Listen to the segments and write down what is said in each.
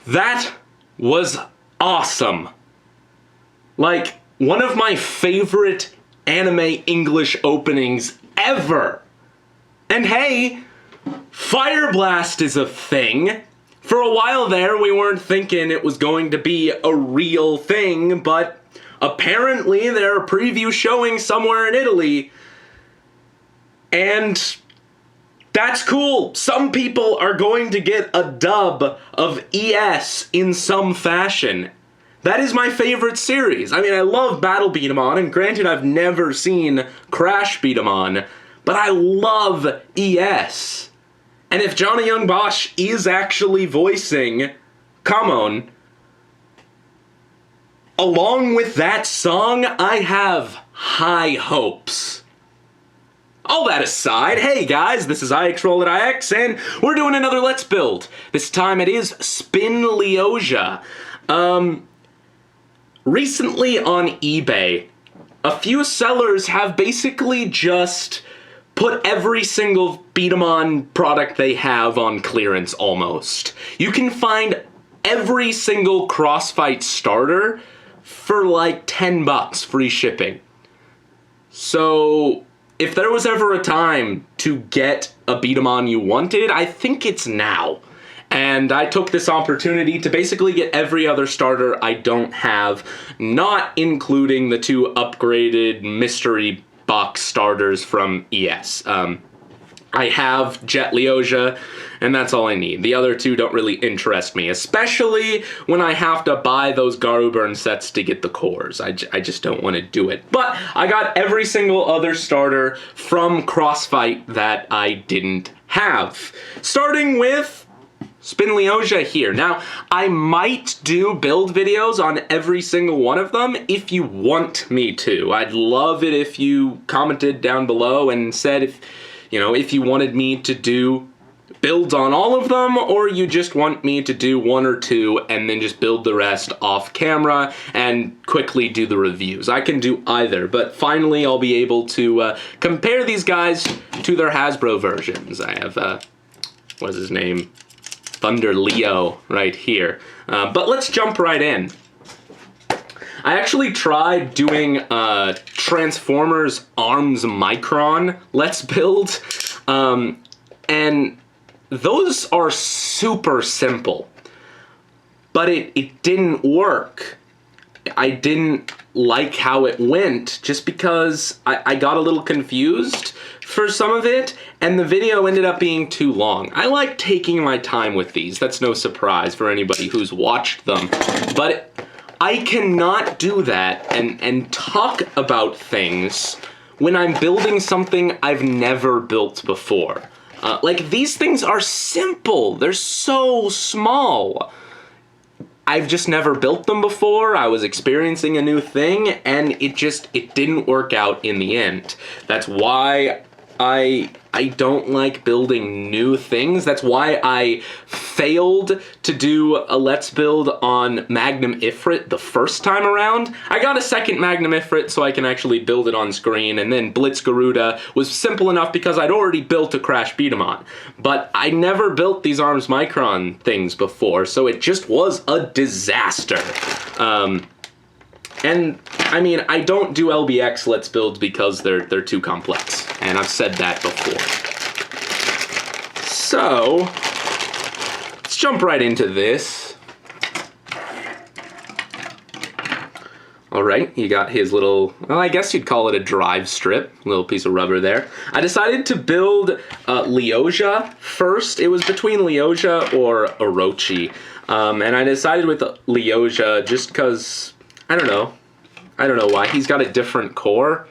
That was awesome. Like, one of my favorite anime English openings ever. And hey, Fire Blast is a thing. For a while there, we weren't thinking it was going to be a real thing, but apparently there are previews showing somewhere in Italy. And that's cool. Some people are going to get a dub of ES in some fashion. That is my favorite series. I mean, I love Battle Beat-em-on, and granted I've never seen Crash Beat-em-on, but I love ES. And if Johnny Young Bosch is actually voicing Kamon, along with that song, I have high hopes. All that aside, hey guys, this is IXRolloutIX, and we're doing another Let's Build. This time it is Spin Leohjya. Recently on eBay, a few sellers have basically just put every single beat-em-on product they have on clearance almost. You can find every single Crossfight starter for like $10 free shipping. So if there was ever a time to get a beat-em-on you wanted, I think it's now. And I took this opportunity to basically get every other starter I don't have, not including the 2 upgraded mystery box starters from ES. I have Jet Leohjya, and that's all I need. The other 2 don't really interest me, especially when I have to buy those Garu Burn sets to get the cores. I just don't want to do it. But I got every single other starter from Crossfight that I didn't have. Starting with Spin Leohjya here. Now, I might do build videos on every single one of them if you want me to. I'd love it if you commented down below and said if you wanted me to do builds on all of them, or you just want me to do 1 or 2 and then just build the rest off camera and quickly do the reviews. I can do either, but finally I'll be able to compare these guys to their Hasbro versions. I have, what's his name? Thunder Leo right here. But let's jump right in. I actually tried doing Transformers Arms Micron Let's Build, and those are super simple, but it didn't work. I didn't like how it went just because I got a little confused for some of it, and the video ended up being too long. I like taking my time with these. That's no surprise for anybody who's watched them, but I cannot do that and talk about things when I'm building something I've never built before. Like, these things are simple. They're so small. I've just never built them before. I was experiencing a new thing, and it didn't work out in the end. That's why I don't like building new things. That's why I failed to do a Let's Build on Magnum Ifrit the first time around. I got a second Magnum Ifrit so I can actually build it on screen, and then Blitz Garuda was simple enough because I'd already built a Crash Beat-em-on. But I never built these Arms Micron things before, so it just was a disaster. And I mean, I don't do LBX Let's Builds because they're too complex, and I've said that before. So let's jump right into this. All right, you got his little, well, I guess you'd call it a drive strip, little piece of rubber there. I decided to build Leohjya first. It was between Leohjya or Orochi, and I decided with Leohjya just because, I don't know why. He's got a different core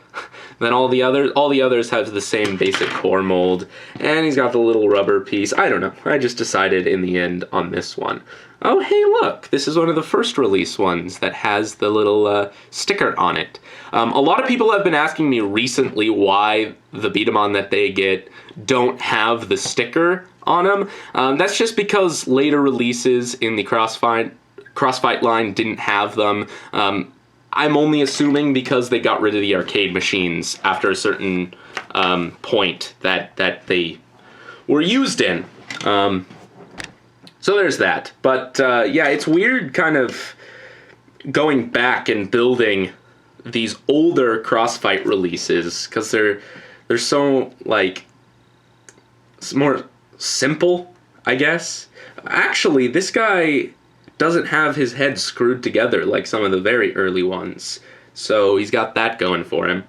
than all the others. All the others have the same basic core mold, and he's got the little rubber piece. I don't know. I just decided in the end on this one. Oh, hey, look. This is one of the first release ones that has the little sticker on it. A lot of people have been asking me recently why the beat-em-on that they get don't have the sticker on them. That's just because later releases in the Crossfight line didn't have them. I'm only assuming because they got rid of the arcade machines after a certain point that they were used in. So there's that. But yeah, it's weird kind of going back and building these older Crossfight releases because they're so like more simple, I guess. Actually, this guy doesn't have his head screwed together like some of the very early ones, so he's got that going for him.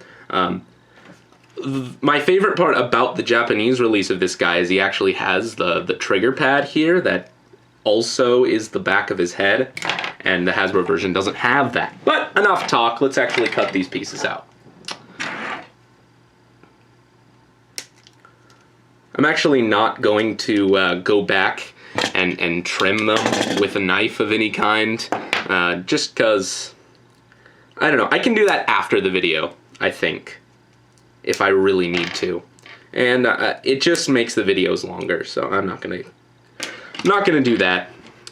My favorite part about the Japanese release of this guy is he actually has the trigger pad here that also is the back of his head, and the Hasbro version doesn't have that. But enough talk, let's actually cut these pieces out. I'm actually not going to go back and trim them with a knife of any kind, just because, I don't know, I can do that after the video, I think, if I really need to. And it just makes the videos longer, so I'm not gonna do that.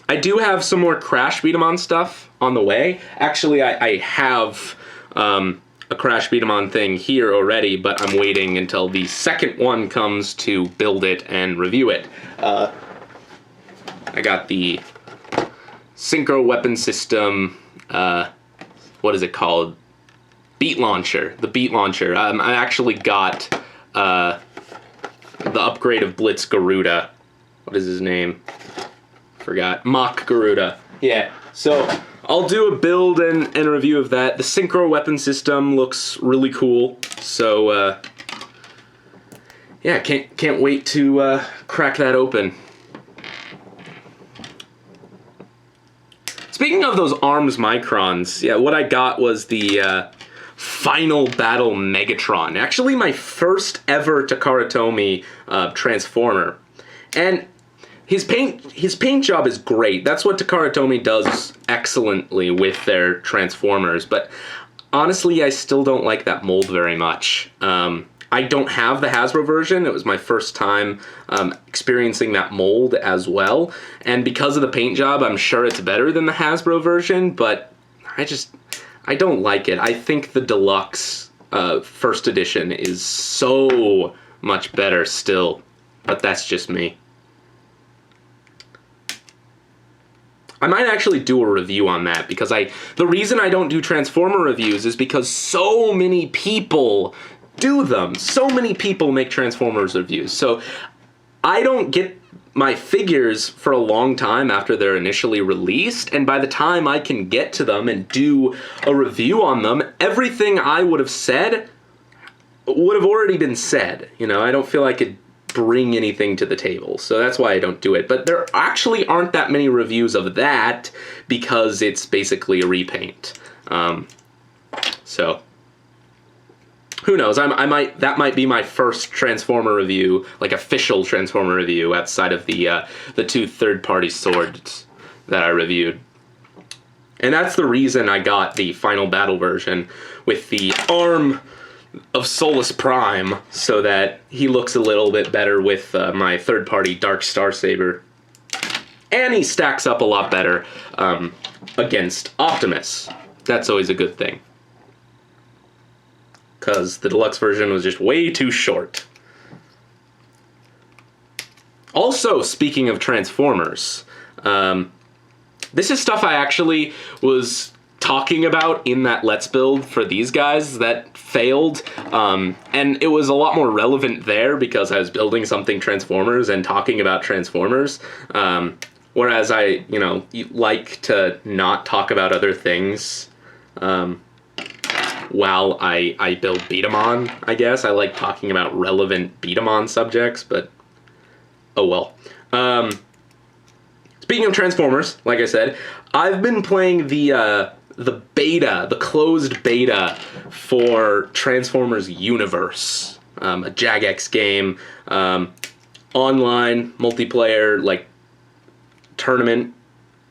I do have some more Crash Beat-em-on stuff on the way. Actually, I have a Crash Beat-em-on thing here already, but I'm waiting until the second one comes to build it and review it. I got the Synchro Weapon System, what is it called? Beat Launcher, the Beat Launcher. I actually got the upgrade of Blitz Garuda. What is his name? Forgot. Mach Garuda. Yeah, so I'll do a build and a review of that. The Synchro Weapon System looks really cool, so yeah, can't wait to crack that open. Speaking of those ARMS Microns, yeah, what I got was the Final Battle Megatron. Actually, my first ever Takara Tomy Transformer. And his paint job is great. That's what Takara Tomy does excellently with their Transformers. But honestly, I still don't like that mold very much. I don't have the Hasbro version. It was my first time experiencing that mold as well. And because of the paint job, I'm sure it's better than the Hasbro version, but I don't like it. I think the Deluxe first edition is so much better still, but that's just me. I might actually do a review on that because the reason I don't do Transformer reviews is because so many people do them. So many people make Transformers reviews. So I don't get my figures for a long time after they're initially released, and by the time I can get to them and do a review on them, everything I would have said would have already been said. You know, I don't feel I could bring anything to the table, so that's why I don't do it. But there actually aren't that many reviews of that because it's basically a repaint. So who knows? That might be my first Transformer review, like official Transformer review, outside of the two third-party swords that I reviewed. And that's the reason I got the Final Battle version with the arm of Solus Prime, so that he looks a little bit better with my third-party Dark Starsaber. And he stacks up a lot better against Optimus. That's always a good thing, because the deluxe version was just way too short. Also, speaking of Transformers, this is stuff I actually was talking about in that Let's Build for these guys that failed, and it was a lot more relevant there because I was building something Transformers and talking about Transformers, whereas I, like to not talk about other things while I build Beat-em-on, I guess. I like talking about relevant Beat-em-on subjects, but oh well. Speaking of Transformers, like I said, I've been playing the beta, the closed beta for Transformers Universe, a Jagex game, online, multiplayer, like tournament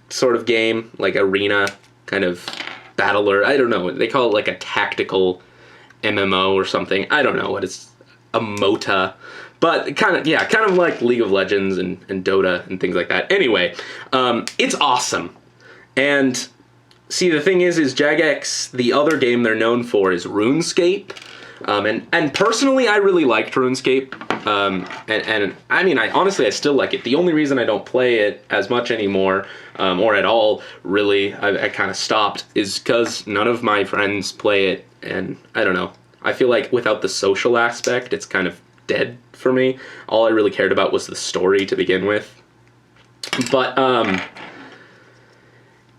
sort of game, like arena kind of battler. I don't know, they call it like a tactical MMO or something. I don't know what it's, a MOTA. But kind of like League of Legends and Dota and things like that. Anyway, it's awesome. And see, the thing is Jagex, the other game they're known for is RuneScape. And personally, I really liked RuneScape. And I mean, honestly, I still like it. The only reason I don't play it as much anymore, or at all, really, I kind of stopped, is because none of my friends play it, and I don't know. I feel like without the social aspect, it's kind of dead for me. All I really cared about was the story to begin with. But,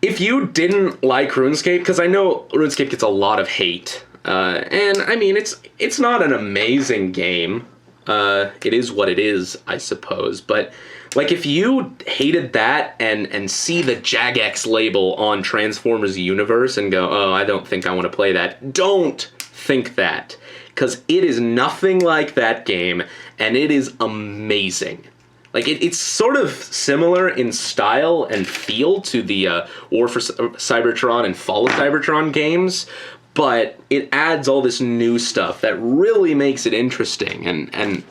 if you didn't like RuneScape, because I know RuneScape gets a lot of hate, and I mean, it's not an amazing game. It is what it is, I suppose. But like, if you hated that and see the Jagex label on Transformers Universe and go, oh, I don't think I want to play that, don't think that, because it is nothing like that game, and it is amazing. Like, it's sort of similar in style and feel to the War for Cybertron and Fall of Cybertron games, but it adds all this new stuff that really makes it interesting, and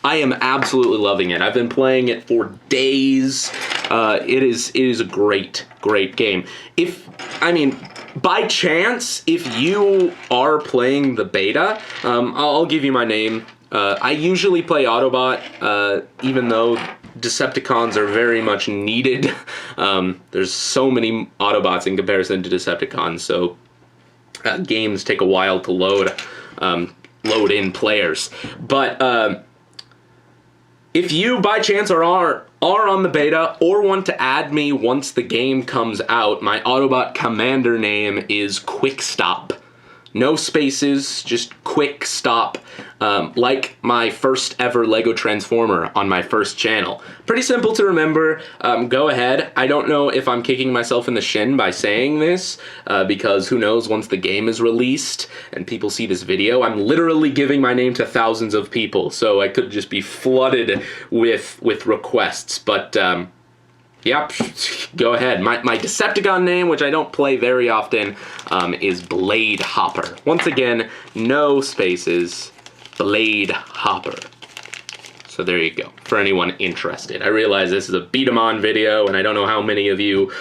I am absolutely loving it. I've been playing it for days. It is a great game. By chance, if you are playing the beta, I'll give you my name. I usually play Autobot, even though Decepticons are very much needed. There's so many Autobots in comparison to Decepticons, so games take a while to load in players. But if you, by chance, are on the beta or want to add me once the game comes out, my Autobot commander name is Quickstop. No spaces, just Quickstop, like my first ever Lego Transformer on my first channel. Pretty simple to remember. Go ahead. I don't know if I'm kicking myself in the shin by saying this, because who knows, once the game is released and people see this video, I'm literally giving my name to thousands of people, so I could just be flooded with requests, but yep, go ahead. My Decepticon name, which I don't play very often, is Blade Hopper. Once again, no spaces, Blade Hopper. So there you go, for anyone interested. I realize this is a B-Daman video, and I don't know how many of you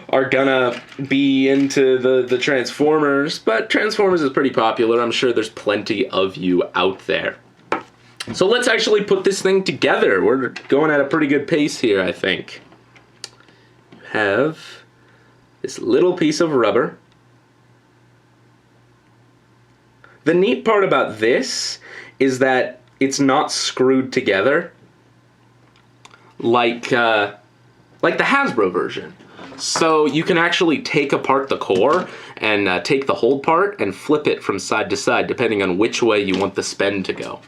are gonna be into the Transformers, but Transformers is pretty popular. I'm sure there's plenty of you out there. So let's actually put this thing together. We're going at a pretty good pace here, I think. Have this little piece of rubber. The neat part about this is that it's not screwed together like the Hasbro version. So you can actually take apart the core and take the hold part and flip it from side to side depending on which way you want the spend to go.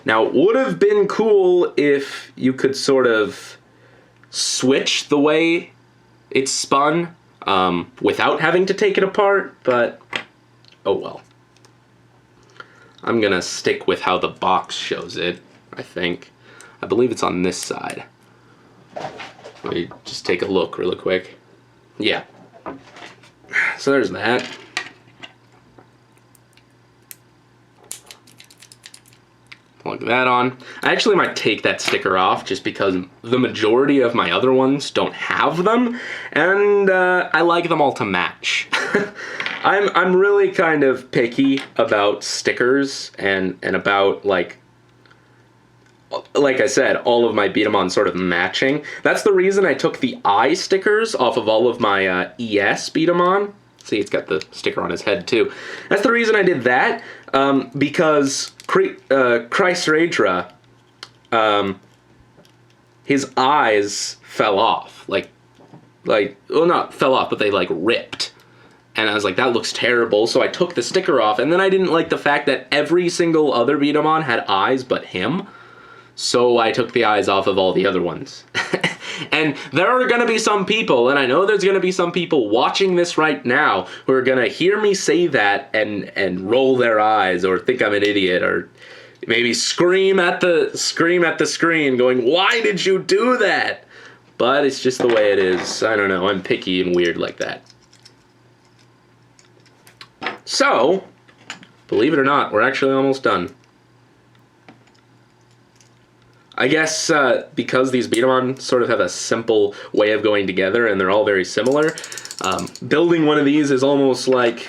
Now, it would have been cool if you could sort of switch the way it's spun without having to take it apart, but oh well. I'm gonna stick with how the box shows it, I think. I believe it's on this side. Let me just take a look really quick. Yeah. So there's that. Plug that on. I actually might take that sticker off just because the majority of my other ones don't have them, and I like them all to match. I'm really kind of picky about stickers and about like I said, all of my Beat-em-on sort of matching. That's the reason I took the eye stickers off of all of my ES Beat-em-on. See, it's got the sticker on his head too. That's the reason I did that, because Chrysaedra, his eyes fell off. Well, not fell off, but they like ripped. And I was like, that looks terrible, so I took the sticker off, and then I didn't like the fact that every single other Beat-em-on had eyes but him. So I took the eyes off of all the other ones. And there are going to be some people, and I know there's going to be some people watching this right now who are going to hear me say that and roll their eyes or think I'm an idiot or maybe scream at the screen going, why did you do that? But it's just the way it is. I don't know. I'm picky and weird like that. So, believe it or not, we're actually almost done. I guess because these Beat-em-on sort of have a simple way of going together and they're all very similar, building one of these is almost like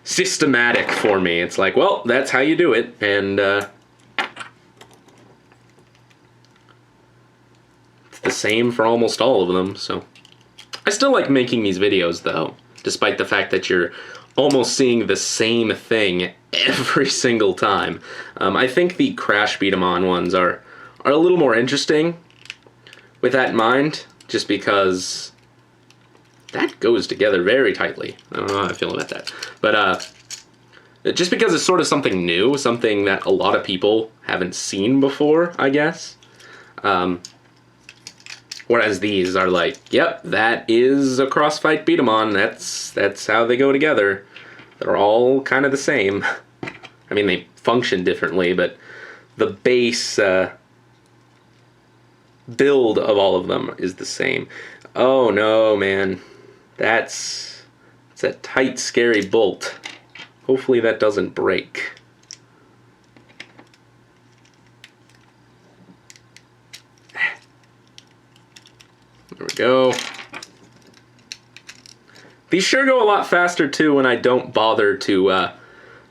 systematic for me. It's like, well, that's how you do it, and the same for almost all of them, so. I still like making these videos, though, despite the fact that you're almost seeing the same thing every single time. I think the Crash B-Daman ones are a little more interesting with that in mind, just because that goes together very tightly. I don't know how I feel about that. But just because it's sort of something new, something that a lot of people haven't seen before, I guess. Whereas these are like, yep, that is a crossfight beat-em-on. That's how they go together. They're all kind of the same. I mean, they function differently, but the base build of all of them is the same. Oh no, man. It's a tight, scary bolt. Hopefully that doesn't break. There we go. These sure go a lot faster too when I don't bother to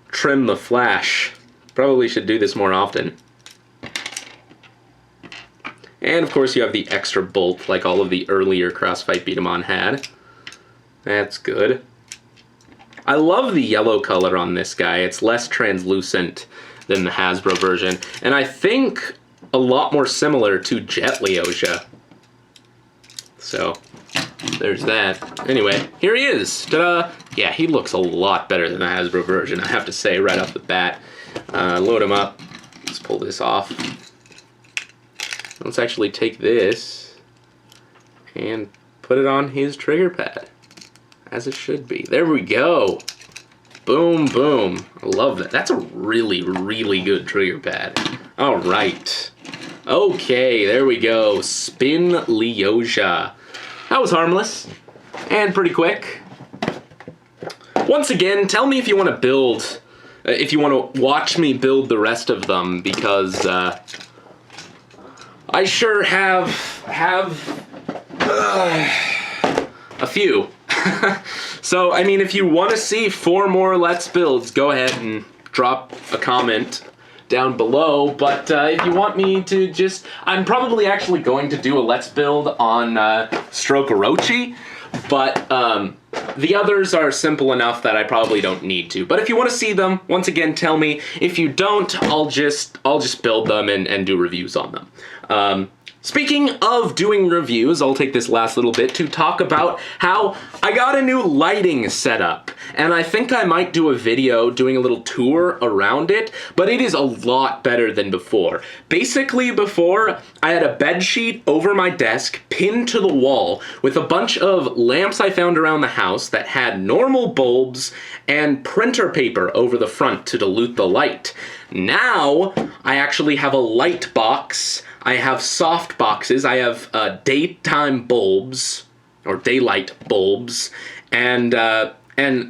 trim the flash. Probably should do this more often. And of course you have the extra bolt like all of the earlier Crossfight Beat-em-on had. That's good. I love the yellow color on this guy. It's less translucent than the Hasbro version, and I think a lot more similar to Jet Leohjya. So, there's that. Anyway, here he is. Ta-da! Yeah, he looks a lot better than the Hasbro version, I have to say, right off the bat. Load him up. Let's pull this off. Let's actually take this and put it on his trigger pad, as it should be. There we go. Boom, boom. I love that. That's a really, really good trigger pad. All right. Okay, there we go. Spin Leohjya. That was harmless and pretty quick. Once again, tell me if you want to build, if you want to watch me build the rest of them, because I sure have a few. So, I mean, if you want to see 4 more Let's Builds, go ahead and drop a comment down below, but if you want me to just, I'm probably actually going to do a Let's Build on Stroke Orochi, but the others are simple enough that I probably don't need to. But if you want to see them, once again, tell me. If you don't, I'll just build them and do reviews on them. Speaking of doing reviews, I'll take this last little bit to talk about how I got a new lighting setup, and I think I might do a video doing a little tour around it, but it is a lot better than before. Basically, before, I had a bed sheet over my desk pinned to the wall with a bunch of lamps I found around the house that had normal bulbs and printer paper over the front to dilute the light. Now, I actually have a light box. I have soft boxes, I have daytime bulbs, or daylight bulbs, and a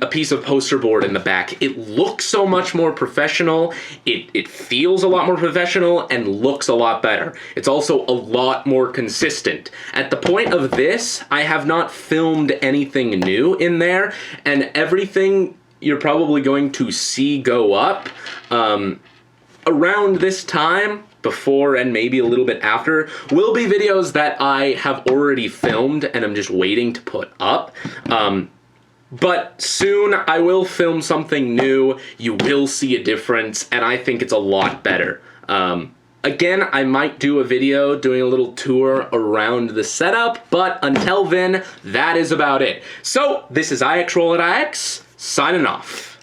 piece of poster board in the back. It looks so much more professional, it feels a lot more professional, and looks a lot better. It's also a lot more consistent. At the point of this, I have not filmed anything new in there, and everything you're probably going to see go up around this time, before and maybe a little bit after, will be videos that I have already filmed and I'm just waiting to put up. But soon I will film something new, you will see a difference, and I think it's a lot better. Again, I might do a video doing a little tour around the setup, but until then, that is about it. So, this is IXRolloutIX, signing off.